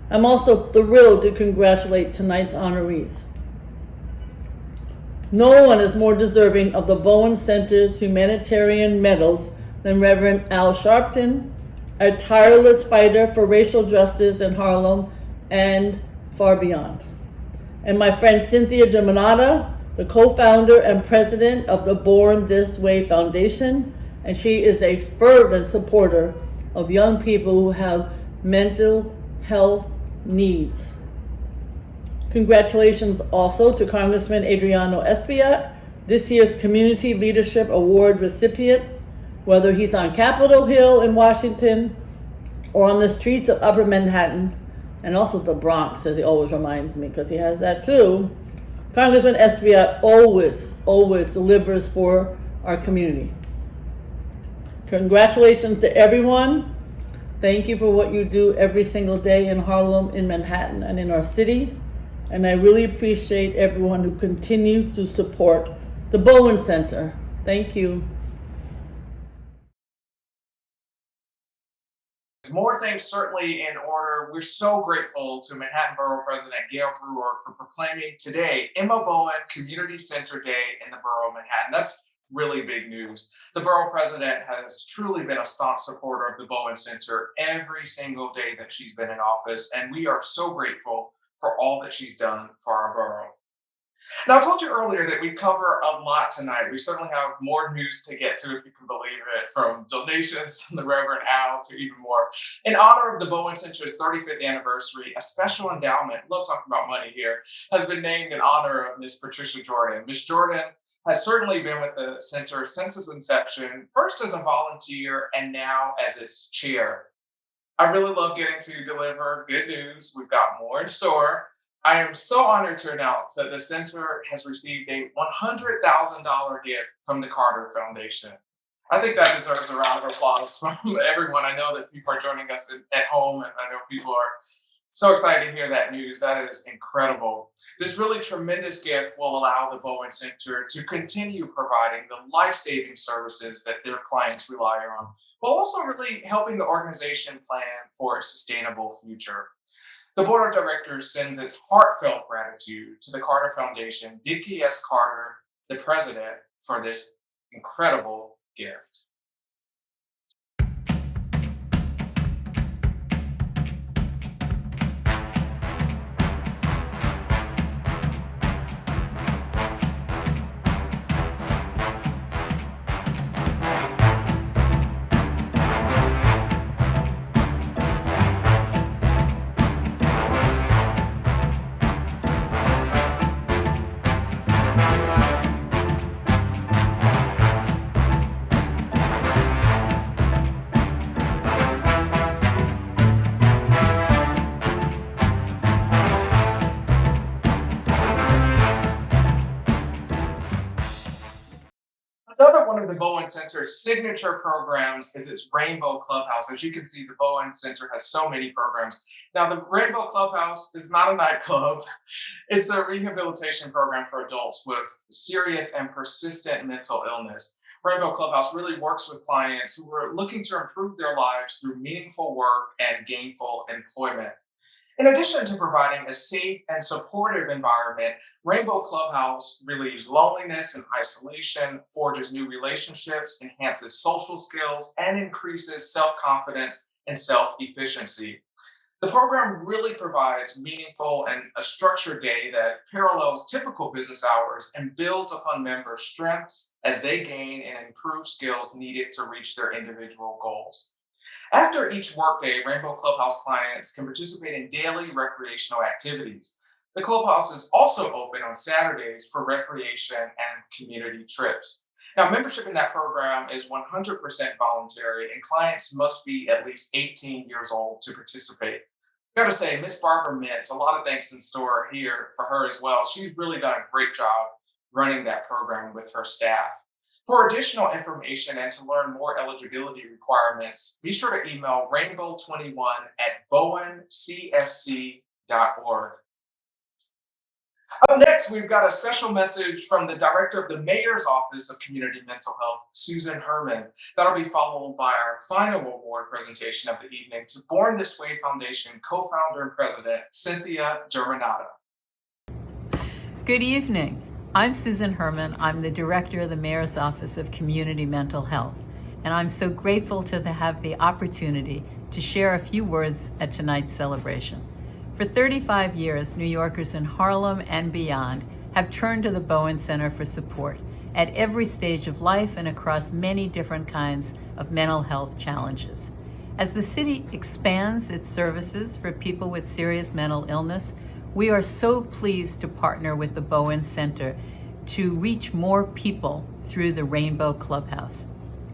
I'm also thrilled to congratulate tonight's honorees. No one is more deserving of the Bowen Center's Humanitarian Medals than Reverend Al Sharpton, a tireless fighter for racial justice in Harlem and far beyond. And my friend Cynthia Germanotta, the co-founder and president of the Born This Way Foundation, and she is a fervent supporter of young people who have mental health needs. Congratulations also to Congressman Adriano Espaillat, this year's Community Leadership Award recipient, whether he's on Capitol Hill in Washington or on the streets of Upper Manhattan, and also the Bronx, as he always reminds me, because he has that too. Congressman Espaillat always delivers for our community. Congratulations to everyone. Thank you for what you do every single day in Harlem, in Manhattan, and in our city. And I really appreciate everyone who continues to support the Bowen Center. Thank you. More things certainly in order. We're so grateful to Manhattan Borough President Gail Brewer for proclaiming today Emma Bowen Community Center Day in the Borough of Manhattan. That's really big news. The Borough President has truly been a staunch supporter of the Bowen Center every single day that she's been in office, and we are so grateful for all that she's done for our borough. Now, I told you earlier that we cover a lot tonight. We certainly have more news to get to, if you can believe it, from donations from the Reverend Al to even more. In honor of the Bowen Center's 35th anniversary, a special endowment, love talking about money here, has been named in honor of Miss Patricia Jordan. Miss Jordan has certainly been with the center since its inception, first as a volunteer and now as its chair. I really love getting to deliver good news. We've got more in store. I am so honored to announce that the center has received a $100,000 gift from the Carter Foundation. I think that deserves a round of applause from everyone. I know that people are joining us at home, and I know people are so excited to hear that news. That is incredible. This really tremendous gift will allow the Bowen Center to continue providing the life-saving services that their clients rely on, while also really helping the organization plan for a sustainable future. The board of directors sends its heartfelt gratitude to the Carter Foundation, Dickie S. Carter, the president, for this incredible gift. Another one of the Bowen Center's signature programs is its Rainbow Clubhouse. As you can see, the Bowen Center has so many programs. Now, the Rainbow Clubhouse is not a nightclub. It's a rehabilitation program for adults with serious and persistent mental illness. Rainbow Clubhouse really works with clients who are looking to improve their lives through meaningful work and gainful employment. In addition to providing a safe and supportive environment, Rainbow Clubhouse relieves loneliness and isolation, forges new relationships, enhances social skills, and increases self-confidence and self-efficiency. The program really provides meaningful and a structured day that parallels typical business hours and builds upon members' strengths as they gain and improve skills needed to reach their individual goals. After each workday, Rainbow Clubhouse clients can participate in daily recreational activities. The clubhouse is also open on Saturdays for recreation and community trips. Now, membership in that program is 100% voluntary, and clients must be at least 18 years old to participate. I've got to say, Miss Barbara Mintz, a lot of things in store here for her as well. She's really done a great job running that program with her staff. For additional information and to learn more eligibility requirements, be sure to email rainbow21@bowencfc.org. Up next, we've got a special message from the Director of the Mayor's Office of Community Mental Health, Susan Herman. That'll be followed by our final award presentation of the evening to Born This Way Foundation co-founder and president, Cynthia Germanotta. Good evening. I'm Susan Herman. I'm the Director of the Mayor's Office of Community Mental Health, and I'm so grateful to have the opportunity to share a few words at tonight's celebration. For 35 years, New Yorkers in Harlem and beyond have turned to the Bowen Center for support at every stage of life and across many different kinds of mental health challenges. As the city expands its services for people with serious mental illness, we are so pleased to partner with the Bowen Center to reach more people through the Rainbow Clubhouse.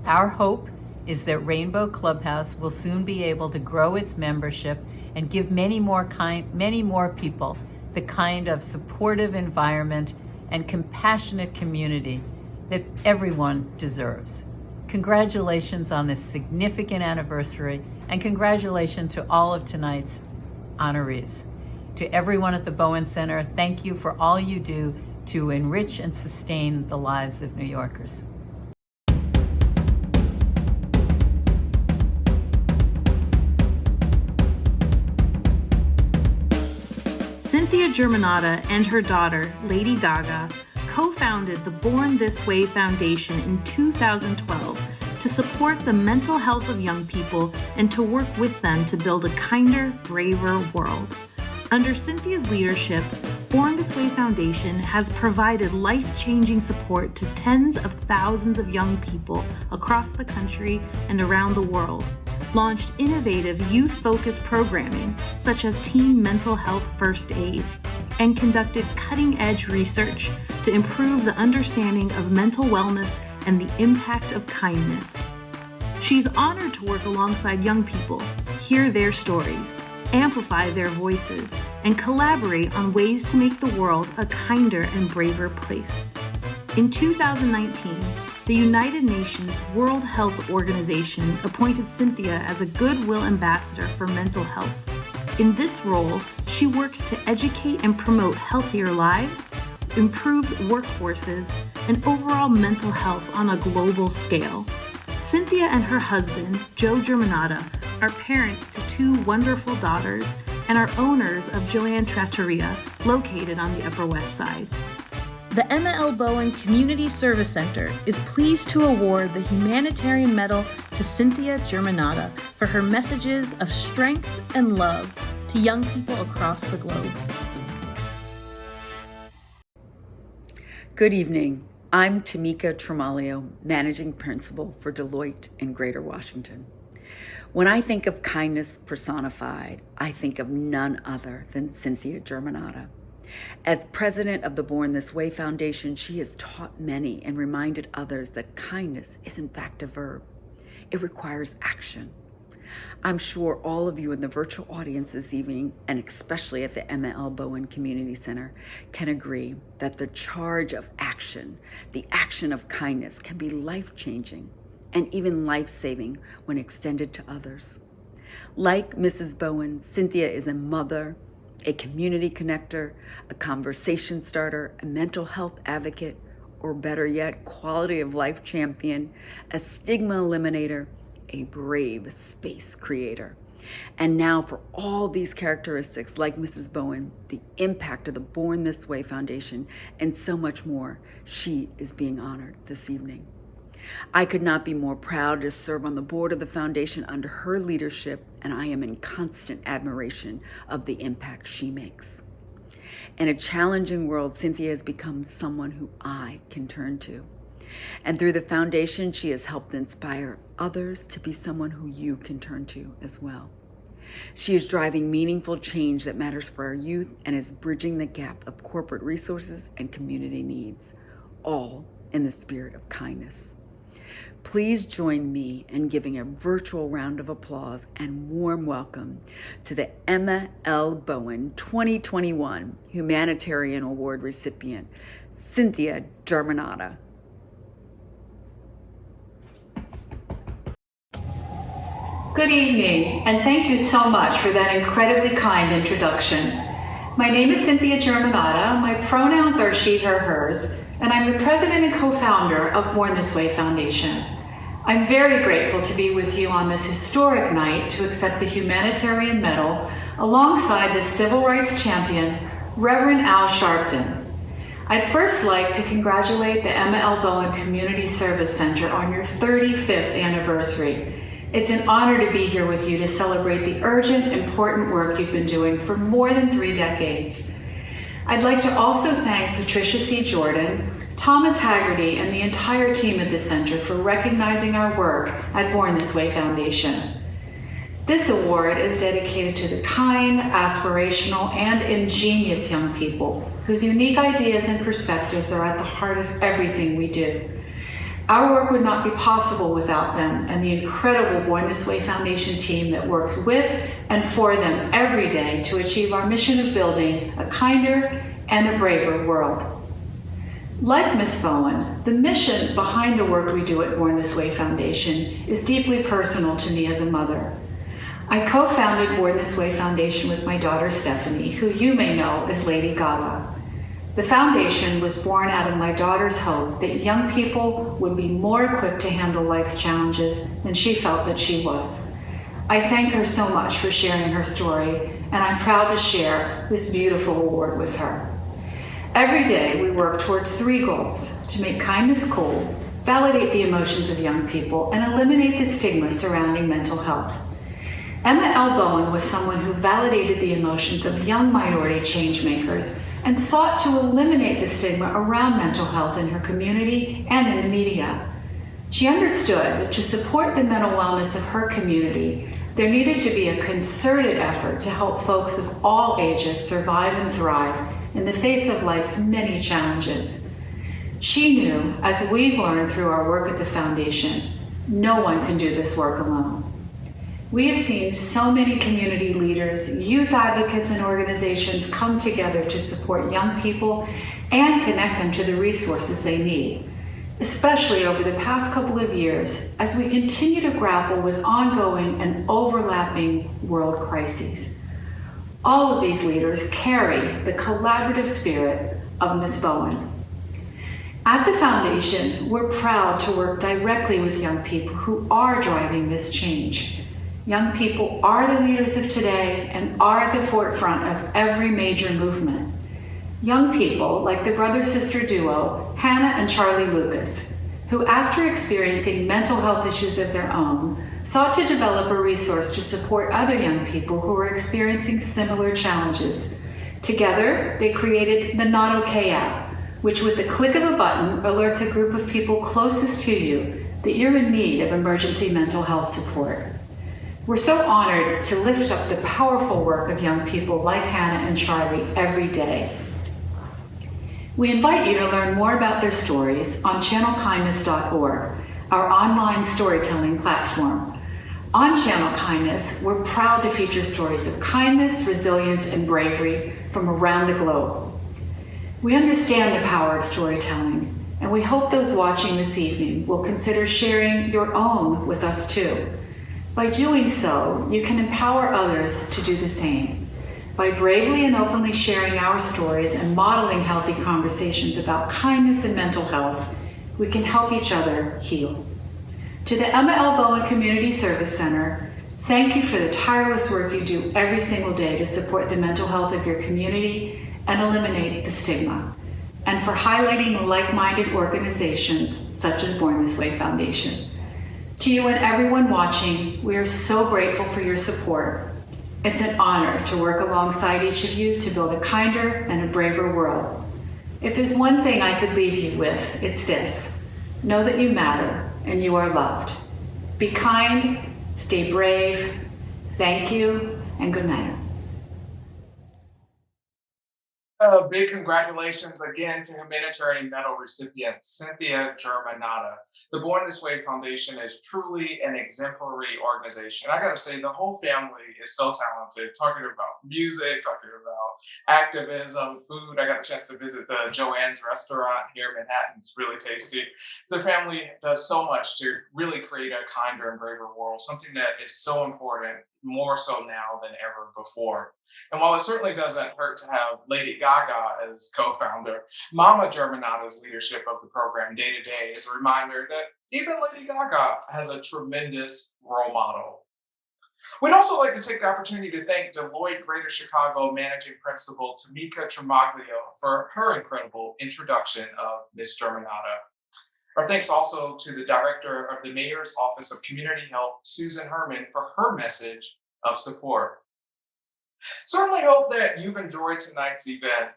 Our hope is that Rainbow Clubhouse will soon be able to grow its membership and give many more people the kind of supportive environment and compassionate community that everyone deserves. Congratulations on this significant anniversary, and congratulations to all of tonight's honorees. To everyone at the Bowen Center, thank you for all you do to enrich and sustain the lives of New Yorkers. Cynthia Germanotta and her daughter, Lady Gaga, co-founded the Born This Way Foundation in 2012 to support the mental health of young people and to work with them to build a kinder, braver world. Under Cynthia's leadership, Born This Way Foundation has provided life-changing support to tens of thousands of young people across the country and around the world, launched innovative youth-focused programming such as teen mental health first aid, and conducted cutting-edge research to improve the understanding of mental wellness and the impact of kindness. She's honored to work alongside young people, hear their stories, amplify their voices, and collaborate on ways to make the world a kinder and braver place. In 2019, the United Nations World Health Organization appointed Cynthia as a Goodwill Ambassador for mental health. In this role, she works to educate and promote healthier lives, improved workforces, and overall mental health on a global scale. Cynthia and her husband, Joe Germanotta, are parents to 2 wonderful daughters and are owners of Joanne Trattoria, located on the Upper West Side. The Emma L. Bowen Community Service Center is pleased to award the Humanitarian Medal to Cynthia Germanotta for her messages of strength and love to young people across the globe. Good evening. I'm Tamika Tremalio, Managing Principal for Deloitte in Greater Washington. When I think of kindness personified, I think of none other than Cynthia Germanotta. As president of the Born This Way Foundation, she has taught many and reminded others that kindness is in fact a verb. It requires action. I'm sure all of you in the virtual audience this evening, and especially at the Emma L. Bowen Community Center, can agree that the charge of action, the action of kindness, can be life-changing and even life-saving when extended to others. Like Mrs. Bowen, Cynthia is a mother, a community connector, a conversation starter, a mental health advocate, or better yet, quality of life champion, a stigma eliminator, a brave space creator. And now for all these characteristics, like Mrs. Bowen, the impact of the Born This Way Foundation, and so much more, she is being honored this evening. I could not be more proud to serve on the board of the foundation under her leadership, and I am in constant admiration of the impact she makes. In a challenging world, Cynthia has become someone who I can turn to. And through the foundation, she has helped inspire others to be someone who you can turn to as well. She is driving meaningful change that matters for our youth and is bridging the gap of corporate resources and community needs, all in the spirit of kindness. Please join me in giving a virtual round of applause and warm welcome to the Emma L. Bowen 2021 Humanitarian Award recipient, Cynthia Germanotta. Good evening, and thank you so much for that incredibly kind introduction. My name is Cynthia Germanotta. My pronouns are she, her, hers, and I'm the president and co-founder of Born This Way Foundation. I'm very grateful to be with you on this historic night to accept the Humanitarian Medal alongside the civil rights champion, Reverend Al Sharpton. I'd first like to congratulate the Emma L. Bowen Community Service Center on your 35th anniversary. It's an honor to be here with you to celebrate the urgent, important work you've been doing for more than 3 decades. I'd like to also thank Patricia C. Jordan, Thomas Haggerty, and the entire team at the Center for recognizing our work at Born This Way Foundation. This award is dedicated to the kind, aspirational, and ingenious young people whose unique ideas and perspectives are at the heart of everything we do. Our work would not be possible without them and the incredible Born This Way Foundation team that works with and for them every day to achieve our mission of building a kinder and a braver world. Like Ms. Bowen, the mission behind the work we do at Born This Way Foundation is deeply personal to me as a mother. I co-founded Born This Way Foundation with my daughter Stephanie, who you may know as Lady Gaga. The foundation was born out of my daughter's hope that young people would be more equipped to handle life's challenges than she felt that she was. I thank her so much for sharing her story, and I'm proud to share this beautiful award with her. Every day we work towards 3 goals: to make kindness cool, validate the emotions of young people, and eliminate the stigma surrounding mental health. Emma L. Bowen was someone who validated the emotions of young minority changemakers and sought to eliminate the stigma around mental health in her community and in the media. She understood that to support the mental wellness of her community, there needed to be a concerted effort to help folks of all ages survive and thrive in the face of life's many challenges. She knew, as we've learned through our work at the foundation, no one can do this work alone. We have seen so many community leaders, youth advocates, and organizations come together to support young people and connect them to the resources they need, especially over the past couple of years as we continue to grapple with ongoing and overlapping world crises. All of these leaders carry the collaborative spirit of Ms. Bowen. At the Foundation, we're proud to work directly with young people who are driving this change. Young people are the leaders of today and are at the forefront of every major movement. Young people like the brother-sister duo, Hannah and Charlie Lucas, who after experiencing mental health issues of their own, sought to develop a resource to support other young people who were experiencing similar challenges. Together, they created the Not Okay app, which with the click of a button alerts a group of people closest to you that you're in need of emergency mental health support. We're so honored to lift up the powerful work of young people like Hannah and Charlie every day. We invite you to learn more about their stories on channelkindness.org, our online storytelling platform. On Channel Kindness, we're proud to feature stories of kindness, resilience, and bravery from around the globe. We understand the power of storytelling, and we hope those watching this evening will consider sharing your own with us too. By doing so, you can empower others to do the same. By bravely and openly sharing our stories and modeling healthy conversations about kindness and mental health, we can help each other heal. To the Emma L. Bowen Community Service Center, thank you for the tireless work you do every single day to support the mental health of your community and eliminate the stigma, and for highlighting like-minded organizations such as Born This Way Foundation. To you and everyone watching, we are so grateful for your support. It's an honor to work alongside each of you to build a kinder and a braver world. If there's one thing I could leave you with, it's this: know that you matter and you are loved. Be kind, stay brave, thank you, and good night. Big congratulations again to Humanitarian Medal recipient Cynthia Germanotta. The Born This Way Foundation is truly an exemplary organization. I gotta say, the whole family is so talented, talking about music, talking about activism, food. I got a chance to visit the Joanne's restaurant here in Manhattan. It's really tasty. The family does so much to really create a kinder and braver world, something that is so important, more so now than ever before. And while it certainly doesn't hurt to have Lady Gaga as co-founder, Mama Germanotta's leadership of the program day to day is a reminder that even Lady Gaga has a tremendous role model. We'd also like to take the opportunity to thank Deloitte Greater Chicago Managing Principal Tamika Tremaglio for her incredible introduction of Ms. Germanotta. Our thanks also to the Director of the Mayor's Office of Community Health, Susan Herman, for her message of support. Certainly hope that you've enjoyed tonight's event.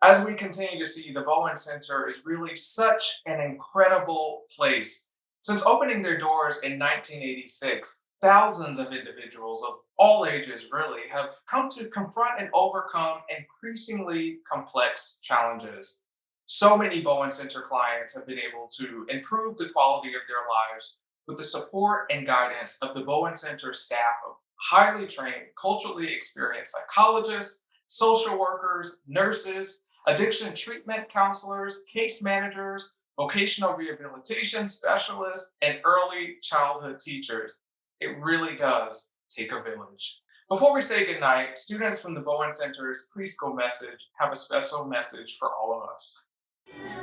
As we continue to see, the Bowen Center is really such an incredible place. Since opening their doors in 1986, thousands of individuals of all ages really have come to confront and overcome increasingly complex challenges. So many Bowen Center clients have been able to improve the quality of their lives with the support and guidance of the Bowen Center staff of highly trained, culturally experienced psychologists, social workers, nurses, addiction treatment counselors, case managers, vocational rehabilitation specialists, and early childhood teachers. It really does take a village. Before we say goodnight, students from the Bowen Center's preschool message have a special message for all of us.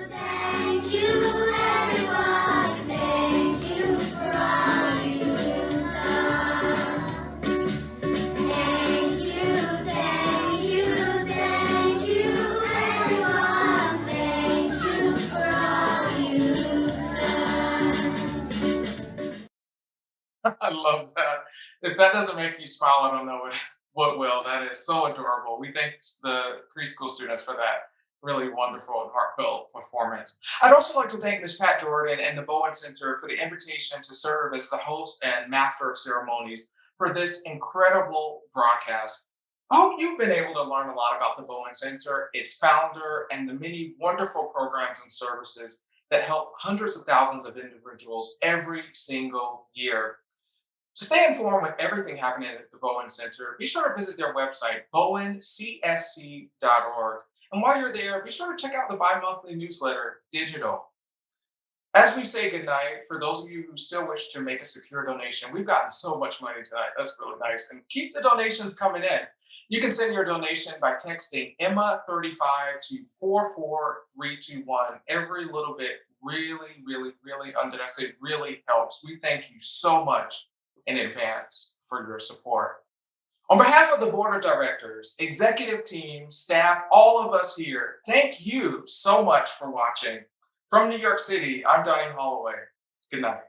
Thank you, everyone. Thank you for all you've done. Thank you, everyone. Thank you for all you've done. I love that. If that doesn't make you smile, I don't know what will. That is so adorable. We thank the preschool students for that really wonderful and heartfelt performance. I'd also like to thank Ms. Pat Jordan and the Bowen Center for the invitation to serve as the host and master of ceremonies for this incredible broadcast. I hope you've been able to learn a lot about the Bowen Center, its founder, and the many wonderful programs and services that help hundreds of thousands of individuals every single year. To stay informed with everything happening at the Bowen Center, be sure to visit their website, bowencsc.org. And while you're there, be sure to check out the bi-monthly newsletter, Digital. As we say goodnight, for those of you who still wish to make a secure donation, we've gotten so much money tonight. That's really nice. And keep the donations coming in. You can send your donation by texting Emma35 to 44321. Every little bit really, really helps. We thank you so much in advance for your support. On behalf of the board of directors, executive team, staff, all of us here, thank you so much for watching. From New York City, I'm Donnie Holloway. Good night.